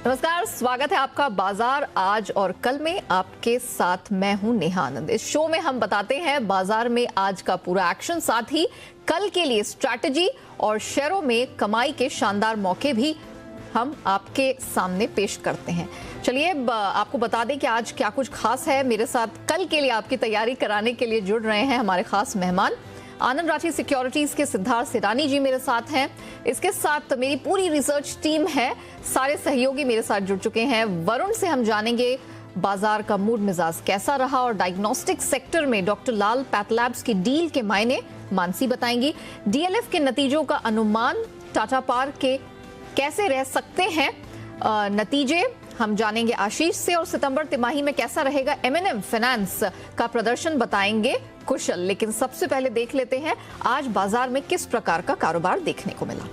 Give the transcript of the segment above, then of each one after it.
नमस्कार, स्वागत है आपका बाजार आज और कल में। आपके साथ मैं हूं नेहा आनंद। इस शो में हम बताते हैं बाजार में आज का पूरा एक्शन, साथ ही कल के लिए स्ट्रैटेजी और शेयरों में कमाई के शानदार मौके भी हम आपके सामने पेश करते हैं। चलिए आपको बता दें कि आज क्या कुछ खास है। मेरे साथ कल के लिए आपकी तैयारी कराने के लिए जुड़ रहे हैं हमारे खास मेहमान। आनंद राठी सिक्योरिटीज के सिद्धार्थ सिरानी जी मेरे साथ हैं। इसके साथ मेरी पूरी रिसर्च टीम है, सारे सहयोगी मेरे साथ जुड़ चुके हैं। वरुण से हम जानेंगे बाजार का मूड मिजाज कैसा रहा, और डायग्नोस्टिक सेक्टर में डॉक्टर लाल पैथलैब्स की डील के मायने मानसी बताएंगी। डीएलएफ के नतीजों का अनुमान टाटा पार्क के कैसे रह सकते हैं, नतीजे हम जानेंगे आशीष से। और सितंबर तिमाही में कैसा रहेगा एमएनएम फाइनेंस का प्रदर्शन बताएंगे कुशल। लेकिन सबसे पहले देख लेते हैं आज बाजार में किस प्रकार का कारोबार देखने को मिला।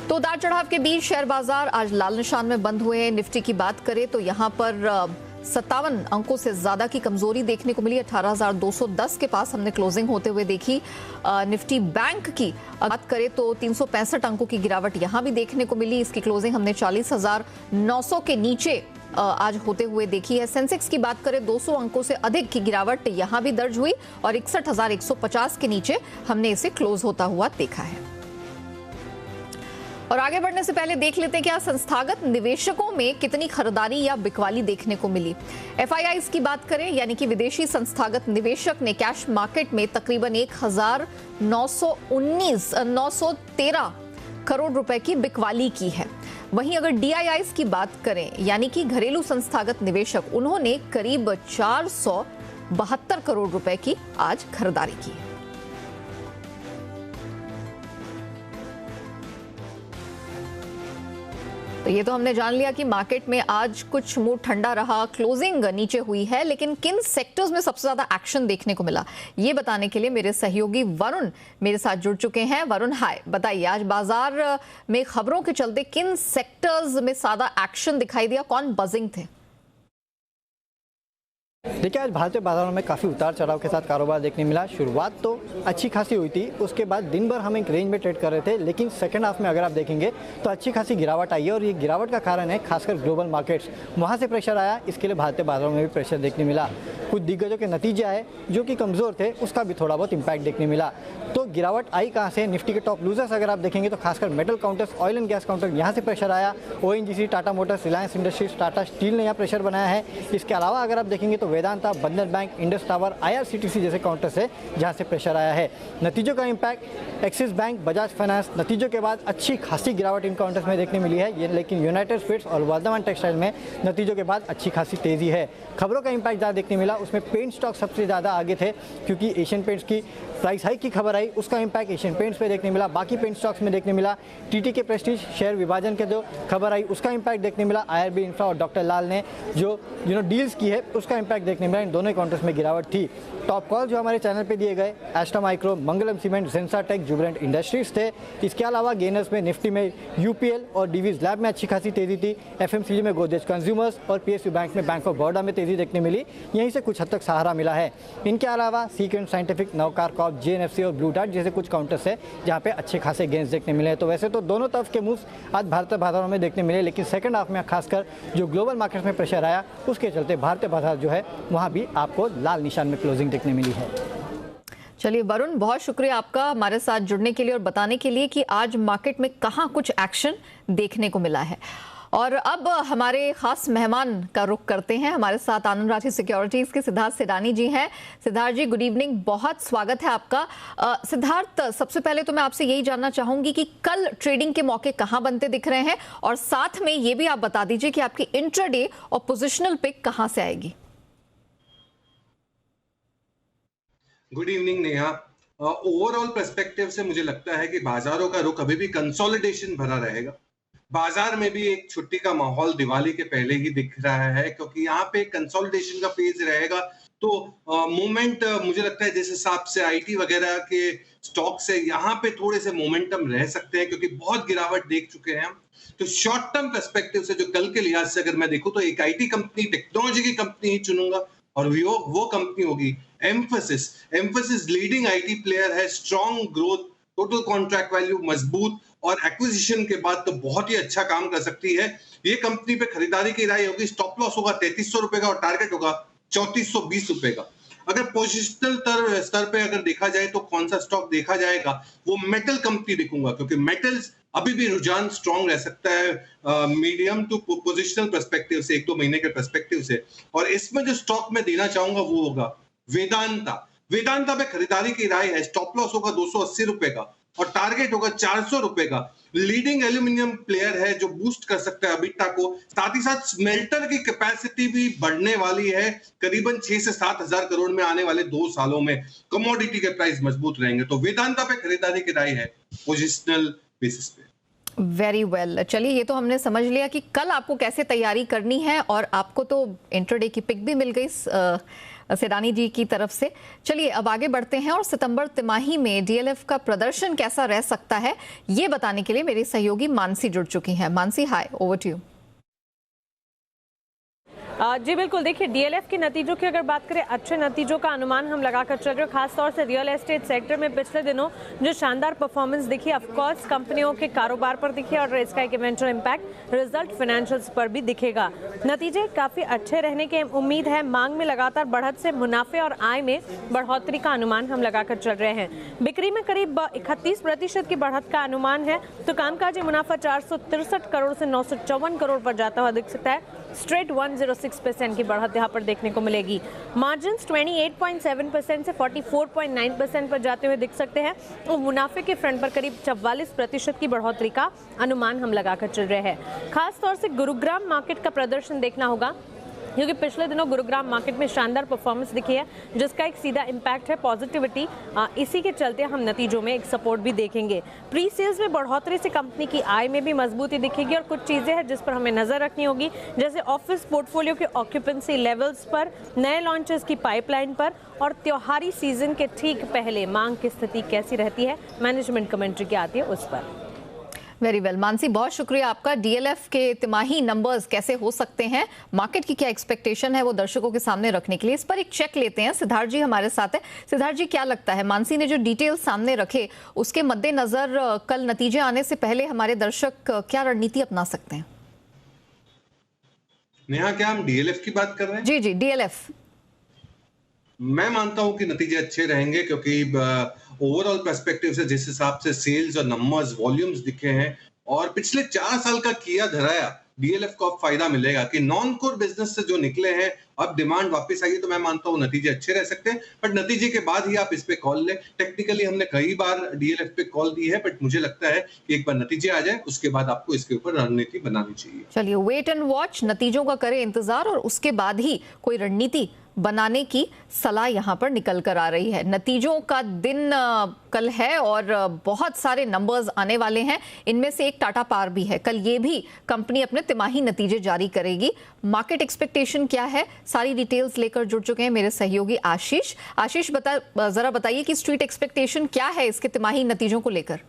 तो उतार चढ़ाव के बीच शेयर बाजार आज लाल निशान में बंद हुए। निफ्टी की बात करें तो यहां पर 57 अंकों से ज्यादा की कमजोरी देखने को मिली। 18,210 के पास हमने क्लोजिंग होते हुए देखी। निफ्टी बैंक की बात करें तो 365 अंकों की गिरावट यहां भी देखने को मिली। इसकी क्लोजिंग हमने 40,900 के नीचे आज होते हुए देखी है। सेंसेक्स की बात करें 200 अंकों से अधिक की गिरावट यहां भी दर्ज हुई और 61,150 के नीचे हमने इसे क्लोज होता हुआ देखा है। और आगे बढ़ने से पहले देख लेते हैं कि आज संस्थागत निवेशकों में कितनी खरीदारी या बिकवाली देखने को मिली। एफआईआईज की बात करें यानी कि विदेशी संस्थागत निवेशक ने कैश मार्केट में तकरीबन 1,913 करोड़ रुपए की बिकवाली की है। वहीं अगर डीआईआईज की बात करें यानी कि घरेलू संस्थागत निवेशक, उन्होंने करीब 472 करोड़ रुपए की आज खरीदारी की है। तो ये तो हमने जान लिया कि मार्केट में आज कुछ मूड ठंडा रहा, क्लोजिंग नीचे हुई है। लेकिन किन सेक्टर्स में सबसे ज्यादा एक्शन देखने को मिला, ये बताने के लिए मेरे सहयोगी वरुण मेरे साथ जुड़ चुके हैं। वरुण हाय, बताइए आज बाजार में खबरों के चलते किन सेक्टर्स में ज्यादा एक्शन दिखाई दिया, कौन बजिंग थे? देखिए, आज भारतीय बाजारों में काफ़ी उतार चढ़ाव के साथ कारोबार देखने मिला। शुरुआत तो अच्छी खासी हुई थी, उसके बाद दिन भर हम एक रेंज में ट्रेड कर रहे थे, लेकिन सेकंड हाफ में अगर आप देखेंगे तो अच्छी खासी गिरावट आई है। और ये गिरावट का कारण है खासकर ग्लोबल मार्केट्स, वहाँ से प्रेशर आया, इसके लिए भारतीय बाजारों में भी प्रेशर देखने मिला। कुछ दिग्गजों के नतीजे आए जो कि कमज़ोर थे, उसका भी थोड़ा बहुत इंपैक्ट देखने मिला। तो गिरावट आई कहाँ से? निफ्टी के टॉप लूजर्स अगर आप देखेंगे तो खासकर metal counters, oil and gas counter, यहाँ से प्रेशर आया। ONGC, Tata Motors, Reliance industries, Tata steel ने यहाँ प्रेशर बनाया है। इसके अलावा अगर आप देखेंगे तो वेदांता, बंधन बैंक, इंडस टावर, आईआरसीटीसी जैसे काउंटर्स है जहां से प्रेशर आया है। नतीजों का impact axis bank, Bajaj finance, नतीजों के बाद अच्छी खासी गिरावट इन काउंटर्स में देखने मिली है। लेकिन यूनाइटेड स्पिरिट्स और वर्धमान टेक्सटाइल में नतीजों के बाद अच्छी खासी तेजी है। खबरों का इंपैक्ट ज़्यादा देखने मिला, उसमें पेंट स्टॉक सबसे ज़्यादा आगे थे क्योंकि एशियन पेंट्स की प्राइस हाइक की खबर आई, उसका इंपैक्ट एशियन पेंट्स पे देखने मिला। बाकी पेंट स्टॉक्स में देखने मिला। टीटी के प्रेस्टीज शेयर विभाजन के जो खबर आई उसका इंपैक्ट देखने मिला। आईआरबी इंफ्रा और डॉक्टर लाल ने जो डील्स की है उसका इंपैक्ट देखने मिला। इन दोनों काउंटर्स में गिरावट थी। टॉप कॉल जो हमारे चैनल पे दिए गए, एस्ट्रा माइक्रो, मंगलम सीमेंट, जेंसा टेक, जुबिलेंट इंडस्ट्रीज थे। इसके अलावा गेनर्स में निफ्टी में यूपीएल और डीवीज लैब में अच्छी खासी तेजी थी। एफएमसीजी में गोदरेज कंज्यूमर्स और पीएसयू बैंक में बैंक ऑफ बड़ौदा में तेजी देखने मिली। यहीं से कुछ हद तक सहारा मिला है। इनके अलावा सीक्वेंट साइंटिफिक, नवकार कॉर्प, जेएनएफसी और ब्लू डार्ट जैसे कुछ काउंटर्स है जहाँ पे अच्छे खासे गेंस देखने मिले हैं। तो वैसे तो दोनों तरफ के मूव्स आज भारतीय बाजारों में देखने मिले, लेकिन सेकंड हाफ में खासकर जो ग्लोबल मार्केट्स में प्रेशर आया उसके चलते भारतीय बाजार जो है वहाँ भी आपको लाल निशान में क्लोजिंग देखने मिली है। चलिए वरुण, बहुत शुक्रिया आपका हमारे साथ जुड़ने के लिए और बताने के लिए कि आज मार्केट में कहां कुछ एक्शन देखने को मिला है। और अब हमारे खास मेहमान का रुख करते हैं। हमारे साथ आनंद राठी सिक्योरिटीज के सिद्धार्थ सिरानी जी हैं। सिद्धार्थ जी, गुड इवनिंग, बहुत स्वागत है आपका। सिद्धार्थ, सबसे पहले तो मैं आपसे यही जानना चाहूंगी कि कल ट्रेडिंग के मौके कहां बनते दिख रहे हैं, और साथ में ये भी आप बता दीजिए कि आपकी इंट्राडे और पोजिशनल पिक कहां से आएगी। Good evening Neha. Overall perspective से मुझे लगता है कि बाजारों का रुख अभी भी कंसोलिडेशन भरा रहेगा। बाजार में भी एक छुट्टी का माहौल दिवाली के पहले ही दिख रहा है, क्योंकि यहाँ पे कंसोलिडेशन का फेज रहेगा। तो मोमेंट मुझे लगता है जिस हिसाब से आईटी वगैरह के स्टॉक से यहाँ पे थोड़े से मोमेंटम रह सकते हैं, क्योंकि बहुत गिरावट देख चुके हैं हम। तो शॉर्ट टर्म पर्सपेक्टिव से जो कल के लिहाज से अगर मैं देखूं तो एक आईटी कंपनी, टेक्नोलॉजी की कंपनी ही चुनूंगा, और वो कंपनी होगी Mphasis. Mphasis leading IT player है, strong growth total contract value मजबूत और एक्विजिशन के बाद तो बहुत ही अच्छा काम कर सकती है। ये कंपनी पे खरीदारी की राय होगी। स्टॉप लॉस होगा 3300 रुपए का और टारगेट होगा 3420 रुपए का। अगर पोजिशनल स्तर पे अगर देखा जाए तो कौन सा स्टॉक देखा जाएगा, वो मेटल कंपनी देखूंगा, क्योंकि मेटल्स अभी भी रुझान स्ट्रॉन्ग रह सकता है मीडियम टू पोजिशनल पर्सपेक्टिव से, 1-2 महीने के पर्सपेक्टिव से। और इसमें जो स्टॉक मैं देना चाहूंगा वो होगा वेदांता। वेदांता पे खरीदारी की राय है। स्टॉप लॉस होगा 280 रुपए का और टारगेट होगा 400 रुपए का। लीडिंग एल्यूमिनियम प्लेयर है जो बूस्ट कर सकता है अबिटा को। साथ ही साथ स्मेल्टर की कैपेसिटी भी बढ़ने वाली है, करीबन 6 से 7 हजार करोड़ में आने वाले 2 सालों में। कमोडिटी के प्राइस मजबूत रहेंगे, तो वेदांता पे खरीदारी की राय है पोजिशनल बेसिस पे। वेरी वेल, चलिए ये तो हमने समझ लिया कि कल आपको कैसे तैयारी करनी है, और आपको तो इंट्राडे की पिक भी मिल गई सेडानी जी की तरफ से। चलिए अब आगे बढ़ते हैं और सितंबर तिमाही में डीएलएफ का प्रदर्शन कैसा रह सकता है, ये बताने के लिए मेरे सहयोगी मानसी जुड़ चुकी हैं। मानसी, हाय, ओवर टू यू। जी बिल्कुल, देखिए डीएलएफ के नतीजों की अगर बात करें, अच्छे नतीजों का अनुमान हम लगाकर चल रहे हैं। खासतौर से रियल एस्टेट सेक्टर में पिछले दिनों जो शानदार परफॉर्मेंस दिखी, ऑफकोर्स कंपनियों के कारोबार पर दिखी, और इसका एक इवेंचुअल इम्पैक्ट रिजल्ट फाइनेंशियल्स पर भी दिखेगा। नतीजे काफ़ी अच्छे रहने की उम्मीद है। मांग में लगातार बढ़त से मुनाफे और आय में बढ़ोतरी का अनुमान हम लगाकर चल रहे हैं। बिक्री में करीब 31% की बढ़त का अनुमान है, तो कामकाजी मुनाफा 463 करोड़ से 954 करोड़ पर जाता हुआ दिख सकता है। स्ट्रेट 106% की बढ़त यहाँ पर देखने को मिलेगी। मार्जिन 28.7% से 44.9% पर जाते हुए दिख सकते हैं, और मुनाफे के फ्रंट पर करीब 44% की बढ़ोतरी का अनुमान हम लगाकर चल रहे हैं। खास तौर से गुरुग्राम मार्केट का प्रदर्शन देखना होगा, क्योंकि पिछले दिनों गुरुग्राम मार्केट में शानदार परफॉर्मेंस दिखी है, जिसका एक सीधा इम्पैक्ट है पॉजिटिविटी। इसी के चलते हम नतीजों में एक सपोर्ट भी देखेंगे। प्री सेल्स में बढ़ोतरी से कंपनी की आय में भी मजबूती दिखेगी, और कुछ चीज़ें हैं जिस पर हमें नजर रखनी होगी, जैसे ऑफिस पोर्टफोलियो के ऑक्यूपेंसी लेवल्स पर, नए लॉन्चेस की पाइपलाइन पर, और त्योहारी सीजन के ठीक पहले मांग की स्थिति कैसी रहती है, मैनेजमेंट कमेंट्री क्या आती है उस पर। वेरी वेल मानसी, बहुत शुक्रिया आपका। डीएलएफ के तिमाही नंबर्स कैसे हो सकते हैं, मार्केट की क्या एक्सपेक्टेशन है, वो दर्शकों के सामने रखने के लिए इस पर एक चेक लेते हैं। सिद्धार्थ जी हमारे साथ है। सिद्धार्थ जी, क्या लगता है, मानसी ने जो डिटेल सामने रखे उसके मद्देनजर कल नतीजे आने से पहले हमारे दर्शक क्या रणनीति अपना सकते हैं? नेहा, क्या हम डीएलएफ की बात कर रहे हैं? जी जी, डीएलएफ। मैं मानता हूं कि नतीजे अच्छे रहेंगे, क्योंकि ओवरऑल पर्सपेक्टिव से जिस हिसाब से सेल्स और नंबर्स, वॉल्यूम्स दिखे हैं, और पिछले 4 साल का किया धराया, डीएलएफ को अब फायदा मिलेगा कि नॉन कोर बिजनेस से जो निकले हैं, अब डिमांड वापस आई है। तो मैं मानता हूं नतीजे अच्छे रह सकते हैं, बट नतीजे के बाद ही आप इस पे कॉल लें। टेक्निकली हमने कई बार डीएलएफ पे कॉल दी है, बट मुझे लगता है कि एक बार नतीजे आ जाए उसके बाद आपको इसके ऊपर रणनीति बनानी चाहिए। चलिए वेट एंड वॉच, नतीजों का करें इंतजार, और उसके बाद ही कोई रणनीति बनाने की सलाह यहां पर निकल कर आ रही है। नतीजों का दिन कल है और बहुत सारे नंबर्स आने वाले हैं। इनमें से एक टाटा पावर भी है। कल ये भी कंपनी अपने तिमाही नतीजे जारी करेगी। मार्केट एक्सपेक्टेशन क्या है, सारी डिटेल्स लेकर जुड़ चुके हैं मेरे सहयोगी आशीष। आशीष, जरा बताइए कि स्ट्रीट एक्सपेक्टेशन क्या है इसके तिमाही नतीजों को लेकर।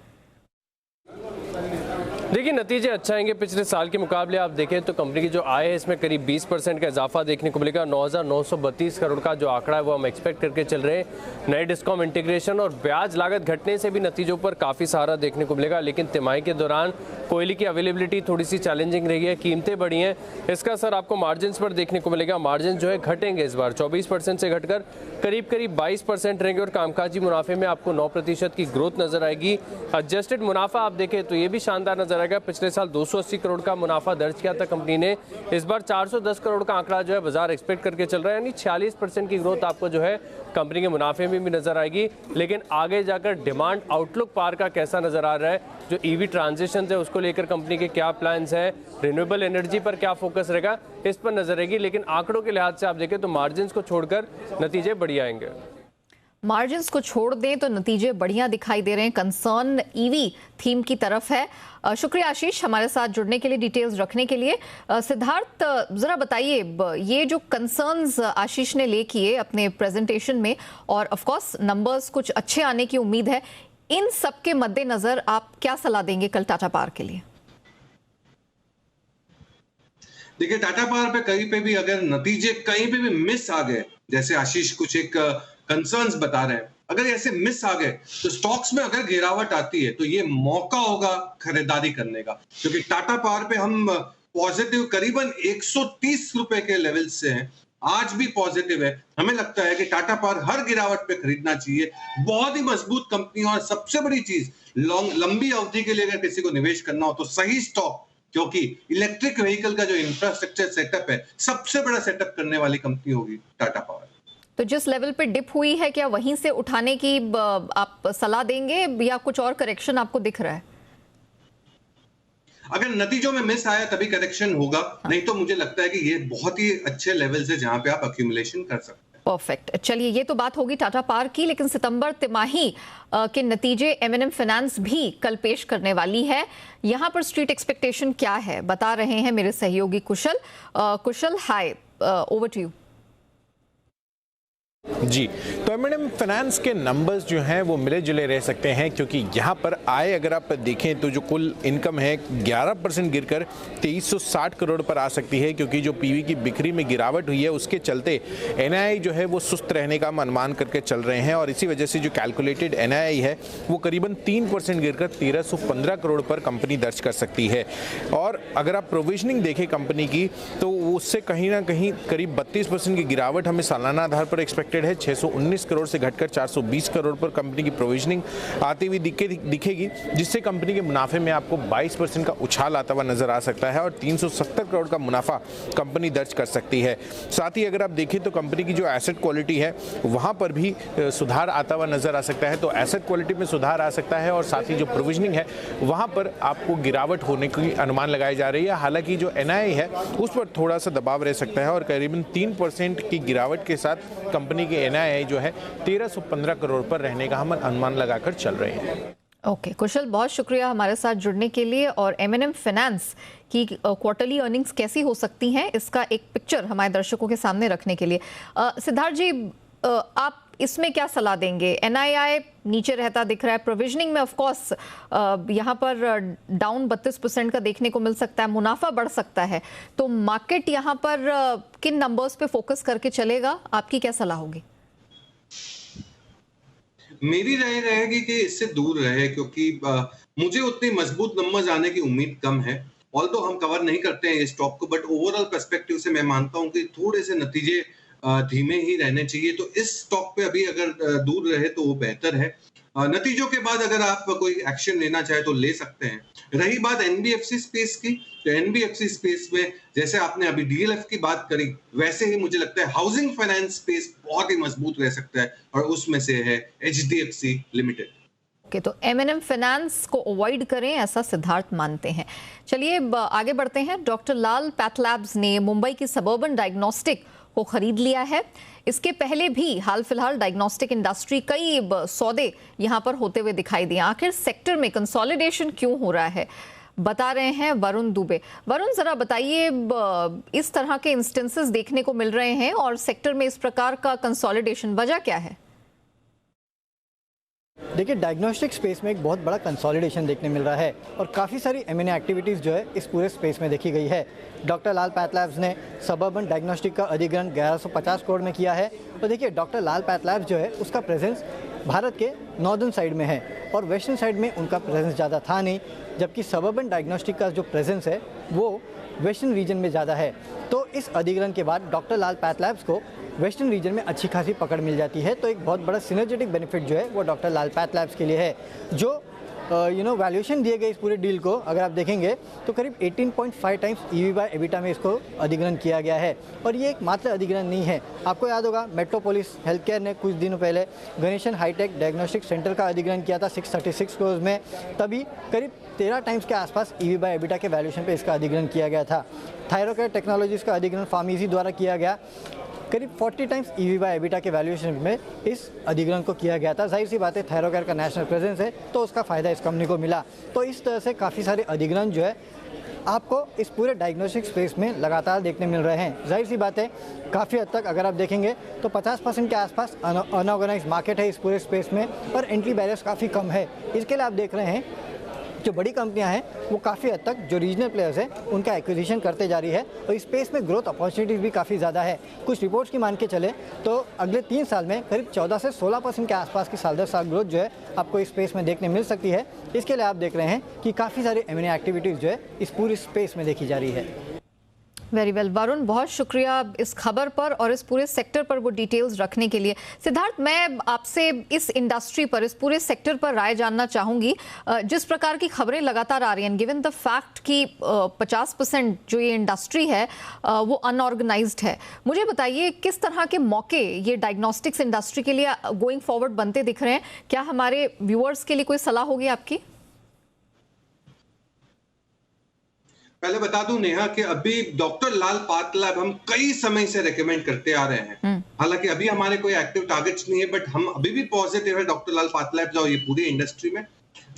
देखिए, नतीजे अच्छा आएंगे। पिछले साल के मुकाबले आप देखें तो कंपनी की जो आय है इसमें करीब 20% का इजाफा देखने को मिलेगा। 9,932 करोड़ का जो आंकड़ा है वो हम एक्सपेक्ट करके चल रहे हैं। नए डिस्कॉम इंटीग्रेशन और ब्याज लागत घटने से भी नतीजों पर काफ़ी सहारा देखने को मिलेगा। लेकिन तिमाही के दौरान कोयले की अवेलेबिलिटी थोड़ी सी चैलेंजिंग रही है, कीमतें बढ़ी हैं, इसका असर आपको मार्जिन पर देखने को मिलेगा। मार्जिन जो है घटेंगे इस बार, 24% से घटकर करीब 22% रहेंगे, और कामकाजी मुनाफे में आपको 9% की ग्रोथ नजर आएगी। एडजस्टेड मुनाफा आप देखें तो ये भी शानदार नजर आएगा। पिछले साल 280 करोड़ का मुनाफा दर्ज किया था कंपनी ने, इस बार 410 करोड़ का आंकड़ा जो है बाजार एक्सपेक्ट करके चल रहा है, यानी 46% की ग्रोथ आपको जो है कंपनी के मुनाफे में भी नजर आएगी। लेकिन आगे जाकर डिमांड आउटलुक पार का कैसा नजर आ रहा है, जो ईवी ट्रांजिशन है उसको लेकर कंपनी के क्या प्लान्स हैं, रिन्यूएबल एनर्जी पर क्या फोकस रहेगा, इस पर नजर रहेगी। लेकिन आंकड़ों के लिहाज से आप देखें तो मार्जिन को छोड़कर नतीजे बढ़िया आएंगे। मार्जिन्स को छोड़ दें तो नतीजे बढ़िया दिखाई दे रहे हैं। कंसर्न ईवी थीम की तरफ है। शुक्रिया आशीष हमारे साथ जुड़ने के लिए, डिटेल्स रखने के लिए। सिद्धार्थ, जरा बताइए, ये जो कंसर्न्स आशीष ने ले किए अपने प्रेजेंटेशन में, और ऑफ कोर्स नंबर्स कुछ अच्छे आने की उम्मीद है, इन सब के मद्देनजर आप क्या सलाह देंगे कल टाटा पावर के लिए? देखिए, टाटा पावर पे कहीं पे भी अगर नतीजे कहीं पे भी मिस आ गए, जैसे आशीष कुछ एक कंसर्न्स बता रहे हैं, अगर ऐसे मिस आ गए तो स्टॉक्स में अगर गिरावट आती है तो ये मौका होगा खरीदारी करने का, क्योंकि टाटा पावर पे हम पॉजिटिव करीबन 130 रुपए के लेवल से हैं, आज भी पॉजिटिव है। हमें लगता है कि टाटा पावर हर गिरावट पे खरीदना चाहिए। बहुत ही मजबूत कंपनी और सबसे बड़ी चीज लंबी अवधि के लिए अगर किसी को निवेश करना हो तो सही स्टॉक, क्योंकि इलेक्ट्रिक व्हीकल का जो इंफ्रास्ट्रक्चर सेटअप है सबसे बड़ा सेटअप करने वाली कंपनी होगी टाटा पावर। तो जिस लेवल पे डिप हुई है, क्या वहीं से उठाने की आप सलाह देंगे या कुछ और करेक्शन आपको दिख रहा है? अगर नतीजों में मिस आया तभी करेक्शन होगा, नहीं तो मुझे लगता है कि ये बहुत ही अच्छे लेवल से जहां पे आप अक्यूमुलेशन कर सकते हैं। परफेक्ट। चलिए, ये तो बात होगी टाटा पावर की, लेकिन सितंबर तिमाही के नतीजे एम&एम फाइनेंस भी कल पेश करने वाली है। यहां पर स्ट्रीट एक्सपेक्टेशन क्या है, बता रहे हैं मेरे सहयोगी कुशल। कुशल, हाय, ओवर टू यू। जी, तो एम&एम फाइनेंस के नंबर्स जो हैं वो मिले जुले रह सकते हैं, क्योंकि यहाँ पर आय अगर आप देखें तो जो कुल इनकम है 11% गिरकर 2360 करोड़ पर आ सकती है, क्योंकि जो पीवी की बिक्री में गिरावट हुई है उसके चलते एनआईआई जो है वो सुस्त रहने का हम अनुमान करके चल रहे हैं, और इसी वजह से जो कैलकुलेटेड एनआईआई है वो करीबन 3% गिरकर 1315 करोड़ पर कंपनी दर्ज कर सकती है। और अगर आप प्रोविजनिंग देखें कंपनी की तो उससे कहीं ना कहीं करीब 32% की गिरावट हमें सालाना आधार पर एक्सपेक्टेड है। 619 करोड़ से घटकर 420 करोड़ पर कंपनी की प्रोविजनिंग आती हुई दिखेगी, जिससे कंपनी के मुनाफे में आपको 22% का उछाल आता हुआ नजर आ सकता है और 370 करोड़ का मुनाफा कंपनी दर्ज कर सकती है। साथ ही अगर आप देखें तो कंपनी की जो एसेट क्वालिटी है वहां पर भी सुधार आता हुआ नजर आ सकता है। तो एसेट क्वालिटी में सुधार आ सकता है और साथ ही जो प्रोविजनिंग है वहां पर आपको गिरावट होने की अनुमान लगाई जा रही है। हालांकि जो एनआईआई है उस पर थोड़ा सा दबाव रह सकता है और करीबन 3% की गिरावट के साथ कंपनी की एनआईआई जो है 1315 करोड़ पर रहने का हम अनुमान लगाकर चल रहे हैं। ओके कुशल, बहुत शुक्रिया हमारे साथ जुड़ने के लिए। और एम&एम फाइनेंस की क्वार्टरली अर्निंग्स कैसी हो सकती हैं, इसका एक पिक्चर हमारे दर्शकों के सामने रखने के लिए सिद्धार्थ जी, आप इसमें क्या सलाह देंगे? एनआईआई नीचे रहता दिख रहा है, प्रोविजनिंग में ऑफ कोर्स यहाँ पर डाउन 32% का देखने को मिल सकता है, मुनाफा बढ़ सकता है, तो मार्केट यहाँ पर किन नंबर्स पे फोकस करके चलेगा? आपकी क्या सलाह होगी? मेरी राय रहेगी कि इससे दूर रहे, क्योंकि मुझे उतनी मजबूत नंबर्स आने की उम्मीद कम है। ऑल्दो हम कवर नहीं करते हैं इस स्टॉक को, बट ओवरऑल पर्सपेक्टिव से मैं मानता हूं कि थोड़े से नतीजे धीमे ही रहने चाहिए। तो इस स्टॉक पे अभी अगर दूर रहे तो वो बेहतर है। नतीजों के बाद अगर आप कोई एक्शन लेना चाहे तो ले सकते हैं। रही बात एनबीएफसी स्पेस की, तो एनबीएफसी स्पेस में जैसे आपने अभी डीएलएफ की बात करी, वैसे ही मुझे लगता है हाउसिंग फाइनेंस स्पेस बहुत ही मजबूत रह सकता है, और उसमें से है एचडीएफसी लिमिटेड। ओके, तो एम&एम फाइनेंस को अवॉइड करें, ऐसा सिद्धार्थ मानते हैं। चलिए आगे बढ़ते हैं। डॉक्टर लाल पैथ लैब्स ने मुंबई की सबर्बन डायग्नोस्टिक को खरीद लिया है। इसके पहले भी हाल फिलहाल डायग्नोस्टिक इंडस्ट्री कई सौदे यहां पर होते हुए दिखाई दिए। आखिर सेक्टर में कंसोलिडेशन क्यों हो रहा है, बता रहे हैं वरुण दुबे। वरुण, जरा बताइए, इस तरह के इंस्टेंसेस देखने को मिल रहे हैं और सेक्टर में इस प्रकार का कंसोलिडेशन, वजह क्या है? देखिए, डायग्नोस्टिक स्पेस में एक बहुत बड़ा कंसोलिडेशन देखने मिल रहा है और काफ़ी सारी M&A एक्टिविटीज़ जो है इस पूरे स्पेस में देखी गई है। डॉक्टर लाल पैथ लैब्स ने सबर्बन डायग्नोस्टिक का अधिग्रहण 1150 करोड़ में किया है। और देखिए, डॉक्टर लाल पैथ लैब्स जो है उसका प्रेजेंस भारत के नॉर्दर्न साइड में है और वेस्टर्न साइड में उनका प्रेजेंस ज़्यादा था नहीं, जबकि सबर्बन डायग्नोस्टिक का जो प्रेजेंस है वो वेस्टर्न रीजन में ज़्यादा है। तो इस अधिग्रहण के बाद डॉक्टर लाल पैथ लैब्स को वेस्टर्न रीजन में अच्छी खासी पकड़ मिल जाती है। तो एक बहुत बड़ा सिनर्जेटिक बेनिफिट जो है वो डॉक्टर लाल पैथ लैब्स के लिए है। जो वैल्यूएशन दिए गए इस पूरे डील को अगर आप देखेंगे तो करीब 18.5 टाइम्स EV/EBITDA में इसको अधिग्रहण किया गया है। और ये एक मात्र अधिग्रहण नहीं है, आपको याद होगा मेट्रोपोलिस हेल्थकेयर ने कुछ दिनों पहले गणेशन हाईटेक डायग्नोस्टिक सेंटर का अधिग्रहण किया था 636 करोड़ में, तभी करीब 13 टाइम्स के आसपास EV/EBITDA के वैल्यूएशन पे इसका अधिग्रहण किया गया था। थायरोकेयर टेक्नोलॉजीज का अधिग्रहण फार्मेसी द्वारा किया गया, करीब 40 टाइम्स EV/EBITDA के वैल्यूएशन में इस अधिग्रहण को किया गया था। जाहिर सी बात है, थायरोकेयर का नेशनल प्रेजेंस है तो उसका फ़ायदा इस कंपनी को मिला। तो इस तरह से काफ़ी सारे अधिग्रहण जो है आपको इस पूरे डायग्नोस्टिक स्पेस में लगातार देखने मिल रहे हैं। जाहिर सी बात है, काफ़ी हद तक अगर आप देखेंगे तो 50% के आसपास अनऑर्गेनाइज मार्केट है इस पूरे स्पेस में और एंट्री बैरियर्स काफ़ी कम है। इसके लिए आप देख रहे हैं जो बड़ी कंपनियां हैं वो काफ़ी हद तक जो रीजनल प्लेयर्स हैं उनका एक्विजिशन करते जा रही है और इस स्पेस में ग्रोथ अपॉर्चुनिटीज भी काफ़ी ज़्यादा है। कुछ रिपोर्ट्स की मान के चले तो अगले 3 साल में करीब 14 से 16% के आसपास की साल दर साल ग्रोथ जो है आपको इस स्पेस में देखने मिल सकती है। इसके लिए आप देख रहे हैं कि काफ़ी सारी M&A एक्टिविटीज़ जो है इस पूरी स्पेस में देखी जा रही है। वेरी वेल वरुण, बहुत शुक्रिया इस खबर पर और इस पूरे सेक्टर पर वो डिटेल्स रखने के लिए। सिद्धार्थ, मैं आपसे इस इंडस्ट्री पर, इस पूरे सेक्टर पर राय जानना चाहूंगी। जिस प्रकार की खबरें लगातार आ रही हैं, गिवन द फैक्ट कि 50% जो ये इंडस्ट्री है वो अनऑर्गेनाइज्ड है, मुझे बताइए किस तरह के मौके ये डायग्नोस्टिक्स इंडस्ट्री के लिए गोइंग फॉरवर्ड बनते दिख रहे हैं? क्या हमारे व्यूअर्स के लिए कोई सलाह होगी आपकी? पहले बता दूं नेहा कि अभी डॉक्टर लाल पाथलैब हम कई समय से रेकमेंड करते आ रहे हैं। हालांकि अभी हमारे कोई एक्टिव टारगेट्स नहीं है, बट हम अभी भी पॉजिटिव है डॉक्टर लाल पाथलैब जाओ ये पूरी इंडस्ट्री में।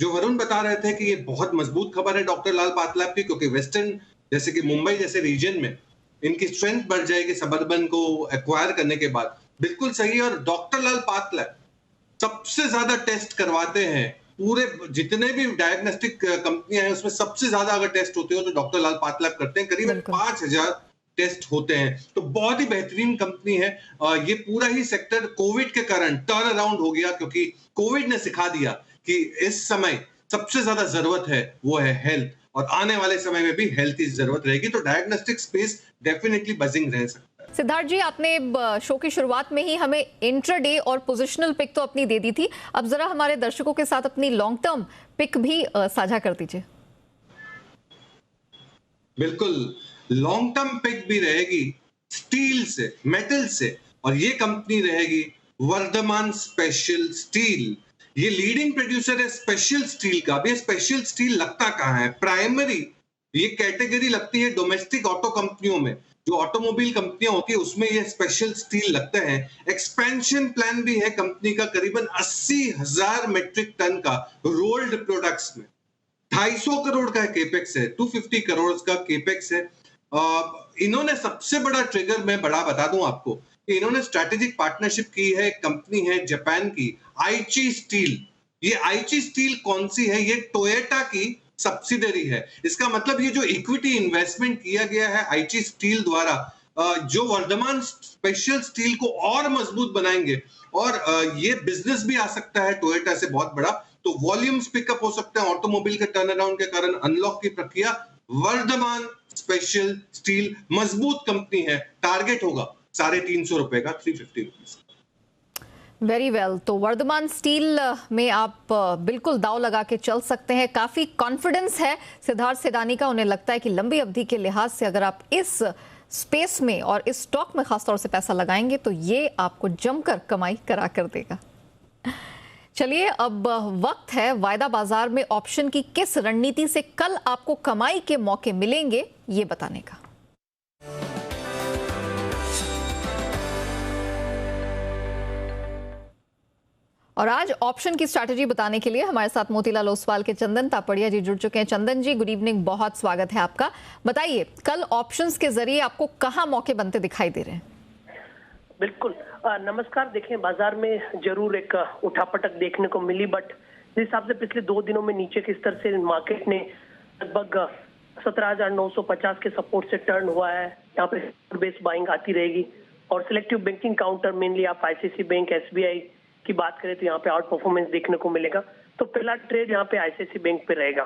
जो वरुण बता रहे थे कि ये बहुत मजबूत खबर है डॉक्टर लाल पाथलैब की, क्योंकि वेस्टर्न जैसे कि मुंबई जैसे रीजन में इनकी स्ट्रेंथ बढ़ जाएगी सबर्बन को एक्वायर करने के बाद। बिल्कुल सही। और डॉक्टर लाल पाथलैब सबसे ज्यादा टेस्ट करवाते हैं पूरे जितने भी डायग्नोस्टिक कंपनियां हैं उसमें सबसे ज्यादा अगर टेस्ट होते हो तो डॉक्टर लाल पाथलैब करते हैं। करीबन 5000 टेस्ट होते हैं, तो बहुत ही बेहतरीन कंपनी है। ये पूरा ही सेक्टर कोविड के कारण टर्न अराउंड हो गया, क्योंकि कोविड ने सिखा दिया कि इस समय सबसे ज्यादा जरूरत है वो है हेल्थ, और आने वाले समय में भी हेल्थ की जरूरत रहेगी। तो डायग्नोस्टिक स्पेस डेफिनेटली बजिंग रह सकता है। सिद्धार्थ जी, आपने शो की शुरुआत में ही हमें इंट्राडे और पोजिशनल पिक तो अपनी दे दी थी, अब जरा हमारे दर्शकों के साथ अपनी लॉन्ग टर्म पिक भी साझा कर दीजिए। बिल्कुल, लॉन्ग टर्म पिक भी रहेगी स्टील से, मेटल से, और ये कंपनी रहेगी वर्धमान स्पेशल स्टील। ये लीडिंग प्रोड्यूसर है स्पेशल स्टील का। अब ये स्पेशल स्टील लगता कहाँ है? प्राइमरी ये कैटेगरी लगती है डोमेस्टिक ऑटो कंपनियों में, जो ऑटोमोबाइल कंपनियां होती है उसमें ये स्पेशल स्टील लगते हैं। एक्सपेंशन प्लान भी है कंपनी का करीबन 80,000 मेट्रिक टन का रोल्ड प्रोडक्ट्स में। 250 करोड़ का केपेक्स है, 250 करोड़ का केपेक्स है। इन्होंने सबसे बड़ा ट्रिगर मैं बड़ा बता दूं आपको कि इन्होंने स्ट्रेटेजिक पार्टनरशिप की है, कंपनी है जापान की आईची स्टील। ये आईची स्टील कौन सी है? ये टोयोटा की सब्सिडरी है। इसका मतलब ये जो इक्विटी इन्वेस्टमेंट किया गया है आईची स्टील द्वारा, जो वर्धमान स्पेशल स्टील को और मजबूत बनाएंगे, और ये बिजनेस भी आ सकता है टोयोटा से बहुत बड़ा, तो वॉल्यूम्स पिकअप हो सकते हैं ऑटोमोबाइल के टर्न अराउंड के कारण। अनलॉक की प्रक्रिया, वर्धमान स्पेशल स्टील मजबूत कंपनी है। टारगेट होगा 350 रुपए का, 350 रुपीज। वेरी वेल, तो वर्धमान स्टील में आप बिल्कुल दाव लगा के चल सकते हैं। काफी कॉन्फिडेंस है सिद्धार्थ सिडानी का। उन्हें लगता है कि लंबी अवधि के लिहाज से अगर आप इस स्पेस में और इस स्टॉक में खासतौर से पैसा लगाएंगे तो ये आपको जमकर कमाई करा कर देगा। चलिए, अब वक्त है वायदा बाजार में ऑप्शन की किस रणनीति से कल आपको कमाई के मौके मिलेंगे ये बताने का। और आज ऑप्शन की स्ट्रैटेजी बताने के लिए हमारे साथ मोतीलाल ओसवाल के चंदन तापड़िया जी जुड़ चुके हैं। चंदन जी, गुड इवनिंग, बहुत स्वागत है आपका। बताइए, कल ऑप्शंस के जरिए आपको कहां मौके बनते दिखाई दे रहे हैं? बिल्कुल, नमस्कार। देखें, बाजार में जरूर एक उठापटक देखने को मिली, बट जिस हिसाब से पिछले 2 दिनों में नीचे के स्तर से मार्केट ने लगभग 17,950 के सपोर्ट से टर्न हुआ है। यहाँ पे बेस बाइंग आती रहेगी, और सिलेक्टिव बैंकिंग काउंटर मेनली आप आईसीआईसी बैंक, एसबीआई की बात करें तो यहाँ पे आउट परफॉर्मेंस देखने को मिलेगा। तो पहला ट्रेड यहाँ पे आईसीआईसी बैंक पे रहेगा।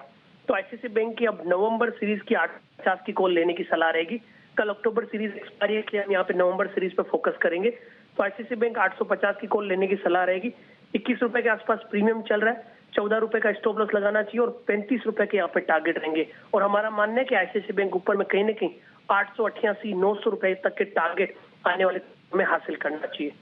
तो आईसीआईसी बैंक की अब नवंबर सीरीज की 850 की कॉल लेने की सलाह रहेगी। कल अक्टूबर सीरीज एक्सपायरी है, इसलिए हम यहाँ पे नवंबर सीरीज पे फोकस करेंगे। तो आईसीआईसी बैंक 850 की कॉल लेने की सलाह रहेगी। 21 रुपए के आसपास प्रीमियम चल रहा है, 14 रुपए का स्टॉप लॉस लगाना चाहिए, और 35 रुपए के यहाँ पे टारगेट रहेंगे। और हमारा मानना है कि आईसीआईसी बैंक ऊपर में कहीं ना कहीं 888, 900 रुपए तक के टारगेट आने वाले में हासिल करना चाहिए।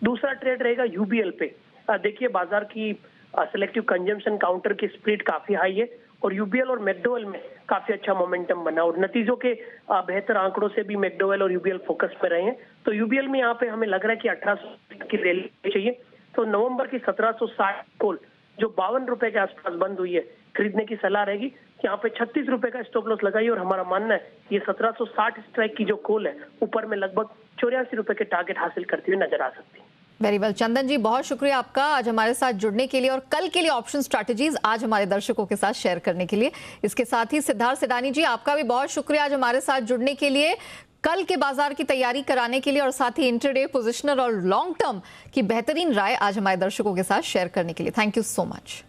दूसरा ट्रेड रहेगा यूबीएल पे। देखिए, बाजार की सिलेक्टिव कंजम्पशन काउंटर की स्प्रिट काफी हाई है, और यूबीएल और मैकडोवेल में काफी अच्छा मोमेंटम बना, और नतीजों के बेहतर आंकड़ों से भी मैकडोवेल और यूबीएल फोकस में रहे हैं। तो यूबीएल में यहाँ पे हमें लग रहा है कि 1800 की रैली चाहिए। तो नवंबर की 1760 कॉल जो 52 रुपए के आसपास बंद हुई है, खरीदने की सलाह रहेगी। यहाँ पे 36 रुपए का स्टॉप लॉस लगाइए, और हमारा मानना है ये 1760 स्ट्राइक की जो कॉल है ऊपर में लगभग 84 रुपए के टारगेट हासिल करती हुई नजर आ सकती है। वेरी वेल चंदन जी, बहुत शुक्रिया आपका आज हमारे साथ जुड़ने के लिए और कल के लिए ऑप्शन स्ट्रैटेजीज आज हमारे दर्शकों के साथ शेयर करने के लिए। इसके साथ ही सिद्धार्थ सिडानी जी, आपका भी बहुत शुक्रिया आज हमारे साथ जुड़ने के लिए, कल के बाजार की तैयारी कराने के लिए और साथ ही इंटरडे पोजिशनर और लॉन्ग टर्म की बेहतरीन राय आज हमारे दर्शकों के साथ शेयर करने के लिए। Thank you so much.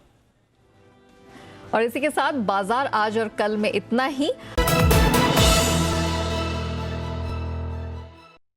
और इसी के साथ बाजार आज और कल में इतना ही।